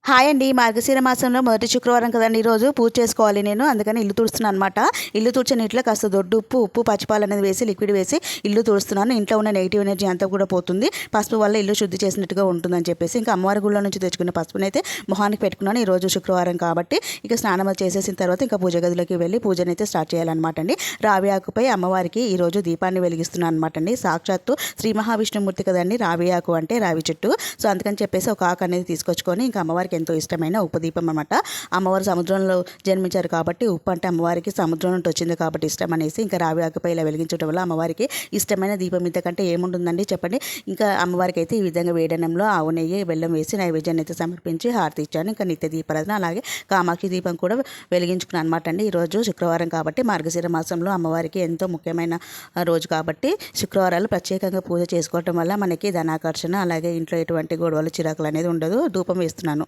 Hi అండి. మార్గశిర మాసంలో మొదటి శుక్రవారం కదండి ఈరోజు పూజ చేసుకోవాలి నేను. అందుకని ఇల్లు తుడుస్తున్నాను అనమాట. ఇల్లు తుడిచే నీటిలో కాస్త దొడ్డు ఉప్పు పచ్చిపాలు అనేది వేసి లిక్విడ్ వేసి ఇల్లు తుడుస్తున్నాను. ఇంట్లో ఉన్న నెగిటివ్ ఎనర్జీ అంతా కూడా పోతుంది. పసుపు వల్ల ఇల్లు శుద్ధి చేసినట్టుగా ఉంటుందని చెప్పేసి ఇంకా అమ్మవారి గుళ్ళో నుంచి తెచ్చుకున్న పసుపుని అయితే మొహానికి పెట్టుకున్నాను. ఈరోజు శుక్రవారం కాబట్టి ఇక స్నానం చేసేసిన తర్వాత ఇంకా పూజ గదిలోకి వెళ్ళి పూజనైతే అయితే స్టార్ట్ చేయాలన్నమాట అండి. రావి ఆకుపై అమ్మవారికి ఈరోజు దీపాన్ని వెలిగిస్తున్నాను అనమాట అండి. సాక్షాత్తు శ్రీ మహావిష్ణుమూర్తి కదండి రావి ఆకు అంటే, రావి చెట్టు. సో అందుకని చెప్పేసి ఒక ఆకు అనేది తీసుకొచ్చుకొని ఇంకా అమ్మవారికి ఎంతో ఇష్టమైన ఉప్పు దీపం అనమాట. అమ్మవారు సముద్రంలో జన్మించారు కాబట్టి ఉప్పు అంటే అమ్మవారికి సముద్రం నుండి వచ్చింది కాబట్టి ఇష్టం అనేసి ఇంకా రావి ఆకుపై ఇలా వెలిగించడం వల్ల అమ్మవారికి ఇష్టమైన దీపం ఇంతకంటే ఏముంటుందండి చెప్పండి. ఇంకా అమ్మవారికి అయితే ఈ విధంగా వేడనంలో ఆవు నెయ్యి బెల్లం వేసి నైవేద్యాన్ని అయితే సమర్పించి హారతి ఇచ్చాను. ఇంకా నిత్య దీపారాధన అలాగే కామాక్షి దీపం కూడా వెలిగించుకున్నాను అనమాట అండి. ఈరోజు శుక్రవారం కాబట్టి మార్గశిర మాసంలో అమ్మవారికి ఎంతో ముఖ్యమైన రోజు కాబట్టి శుక్రవారాలు ప్రత్యేకంగా పూజ చేసుకోవటం వల్ల మనకి ధనాకర్షణ అలాగే ఇంట్లో ఎటువంటి గొడవలు చిరాకులు అనేది ఉండదు. ధూపం వేస్తున్నాను.